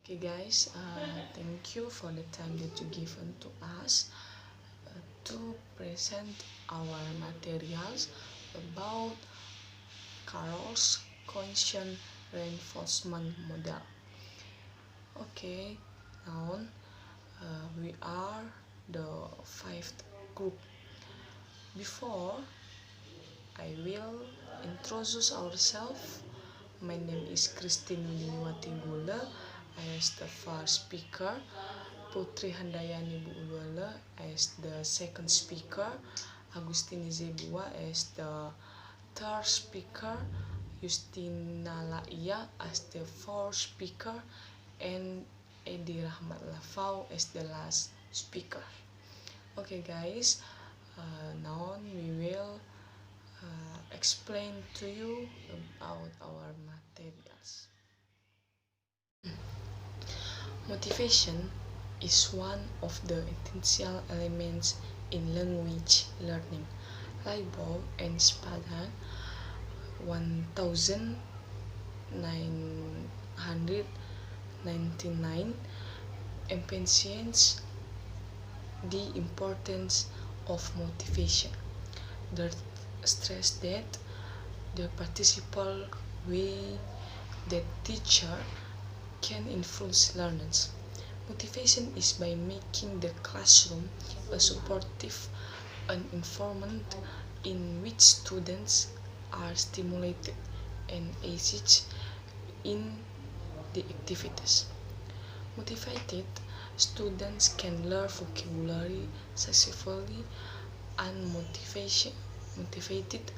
Okay guys, thank you for the time that you given to us to present our materials about Corroll's cohesion reinforcement model. Okay, now we are the fifth group. Before I will introduce ourselves. My name is Christine Winiwati Gula. I as the first speaker. Putri Handayani Buulwala as the second speaker. Agustini Zebua as the third speaker. Justina Laia as the fourth speaker. And Edi Rahmat Lafau as the last speaker. Okay guys, now we will explain to you about our materials. Motivation is one of the essential elements in language learning. Leibold and Spada 1999 emphasizes the importance of motivation. They stress that the participle way that teacher can influence learners. Motivation is by making the classroom a supportive environment in which students are stimulated and engaged in the activities. Motivated students can learn vocabulary successfully, and motivated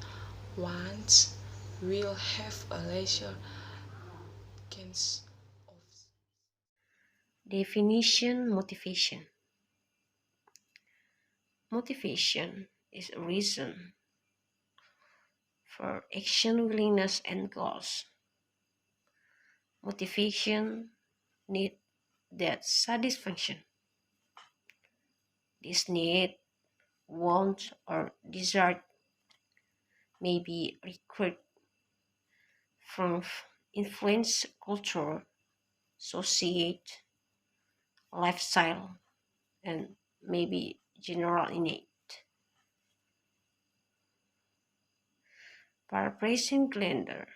ones will have a leisure chance of. Definition: motivation. Motivation is a reason for action, willingness, and goals. Motivation need that satisfaction. This need, want, or desire may be required from influence, culture, society, lifestyle, and maybe general innate. Paraphrasing Glender,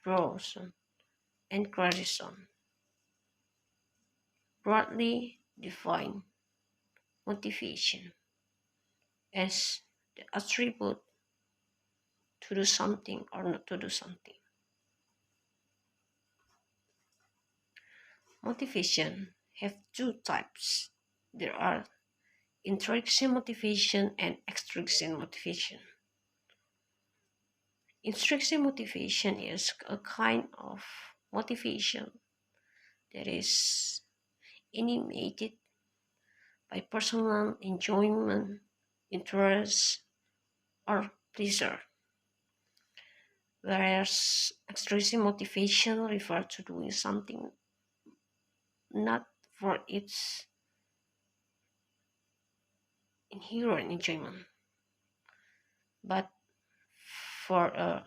Bronson, and Carlson broadly define motivation as the attribute to do something or not to do something. Motivation have two types. There are intrinsic motivation and extrinsic motivation. Intrinsic motivation is a kind of motivation that is animated by personal enjoyment, interest, or pleasure, whereas extrinsic motivation refers to doing something not for its inherent enjoyment, but for a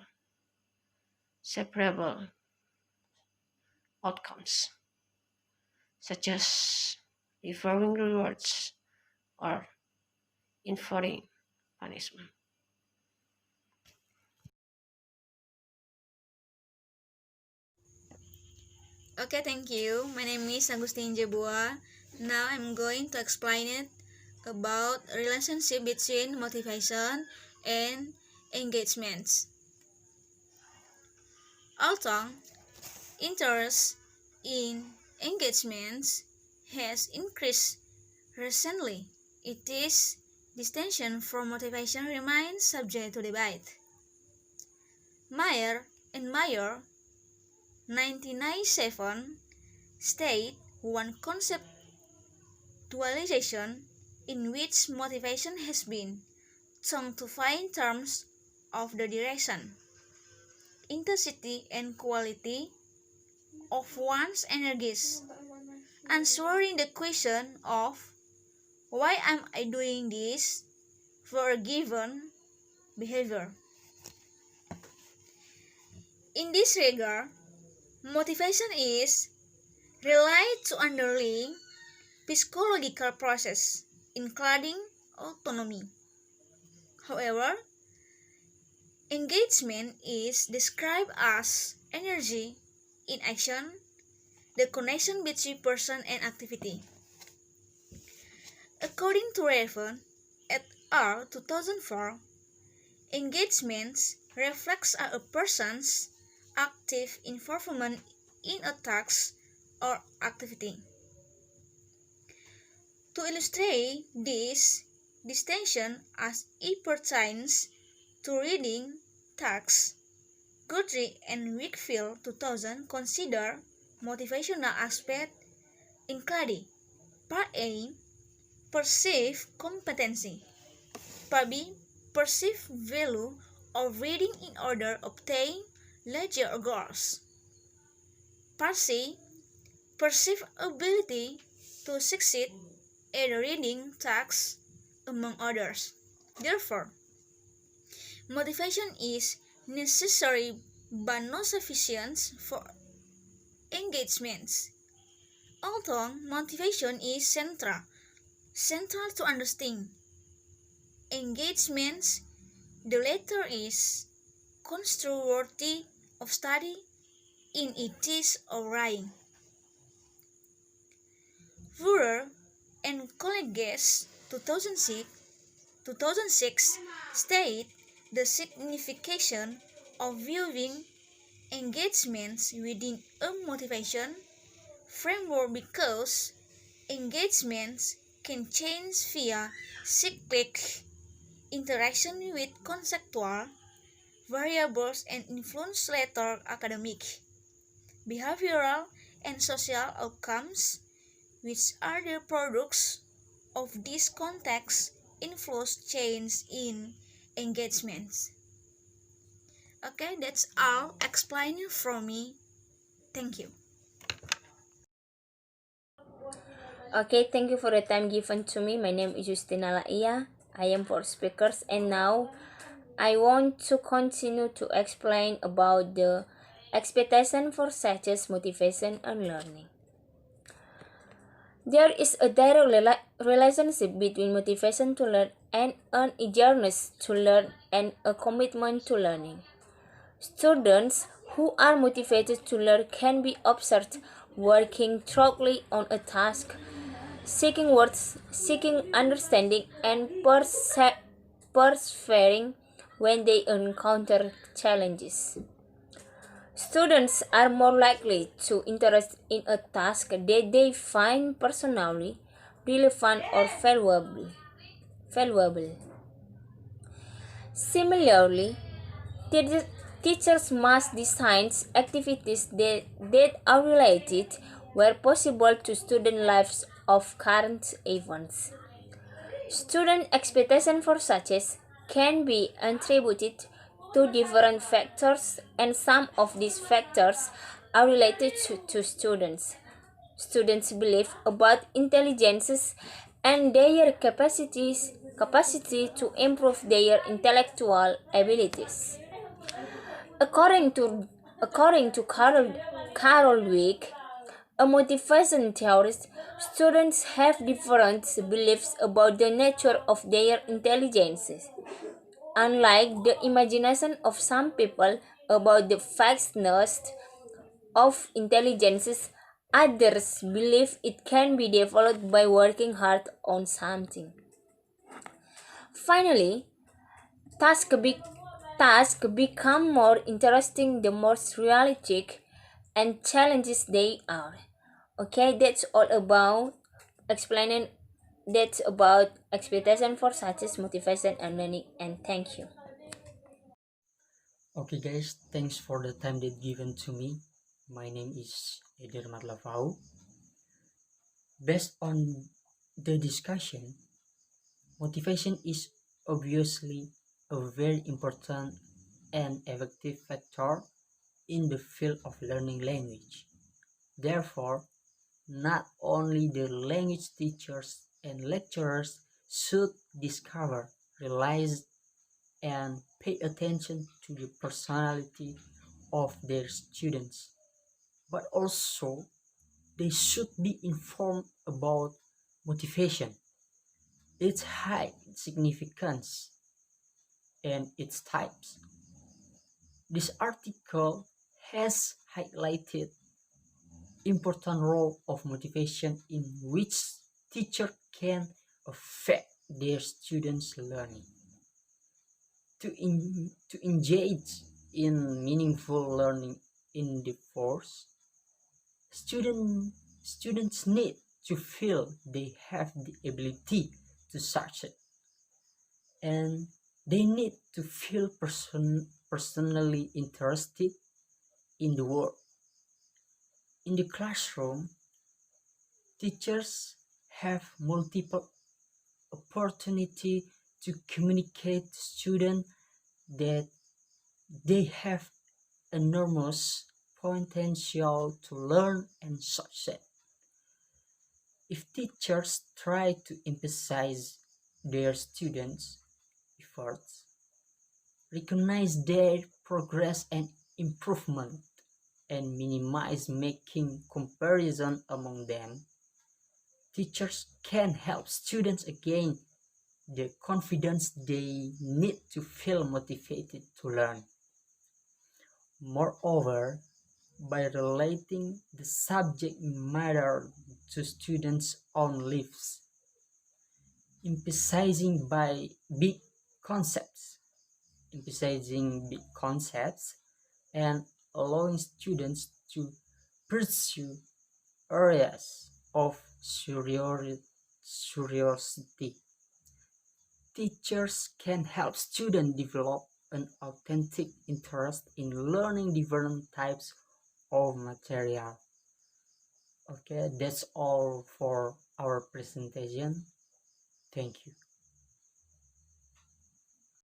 separable outcomes, such as deferring rewards or inferring punishment. Okay, thank you. My name is Agustin Jebua. Now I'm going to explain it about relationship between motivation and engagements. Although interest in engagements has increased recently, it is distinction from motivation remains subject to debate. Meyer and Meyer 1997 state one conceptualization in which motivation has been shown to find terms of the direction, intensity, and quality of one's energies, answering the question of why am I doing this for a given behavior. In this regard, Motivation is related to underlying psychological process, including autonomy. However, engagement is described as energy in action, the connection between person and activity. According to Raven et al. 2004, engagements reflects a person's active involvement in a task or activity. To illustrate this distinction as it pertains to reading tasks, Guthrie and Wakefield 2000 consider motivational aspects including Part A, perceived competency; Part B, perceived value of reading in order to obtain larger goals; Part C, perceived ability to succeed at reading tasks, among others. Therefore, motivation is necessary but not sufficient for engagements. Although motivation is central to understanding engagements, the latter is constructive of study in its own. Fuller and colleagues 2006 state the signification of viewing engagements within a motivation framework because engagements can change via cyclic interaction with conceptual variables and influence later academic, behavioral, and social outcomes, which are the products of this context influence change in engagements. Okay, that's all explaining from me. Thank you. Okay, thank you for the time given to me. My name is Justina Laia. I am for speakers, and now I want to continue to explain about the expectation for success, motivation, and learning. There is a direct relationship between motivation to learn and an eagerness to learn and a commitment to learning. Students who are motivated to learn can be observed working thoroughly on a task, seeking words, seeking understanding, and persevering when they encounter challenges. Students are more likely to interest in a task that they find personally relevant or valuable. Similarly, teachers must design activities that are related, where possible, to student lives of current events. Student expectation for success can be attributed to different factors, and some of these factors are related to students. Students' belief about intelligences and their capacity to improve their intellectual abilities. According to Carroll Wick, a motivation theorist, students have different beliefs about the nature of their intelligences. Unlike the imagination of some people about the vastness of intelligences, others believe it can be developed by working hard on something. Finally, tasks become more interesting the more realistic and challenges they are. Okay, that's all about explaining. That's about expectation for success, motivation, and learning. And thank you. Okay guys, thanks for the time that given to me. My name is Eder Matlavau. Based on the discussion, motivation is obviously a very important and effective factor in the field of learning language. Therefore, not only the language teachers and lecturers should discover, realize, and pay attention to the personality of their students, but also they should be informed about motivation, its height, significance, and its types. This article has highlighted important role of motivation in which teacher can affect their students' learning. To engage in meaningful learning in the force, students need to feel they have the ability to succeed, and they need to feel personally interested in the work. In the classroom, teachers have multiple opportunity to communicate to students that they have enormous potential to learn and succeed. If teachers try to emphasize their students' efforts, recognize their progress and improvement, and minimize making comparison among them, teachers can help students gain the confidence they need to feel motivated to learn. Moreover, by relating the subject matter to students' own lives, emphasizing big concepts, emphasizing big concepts, and allowing students to pursue areas of curiosity. Teachers can help students develop an authentic interest in learning different types of material. Okay, that's all for our presentation. Thank you.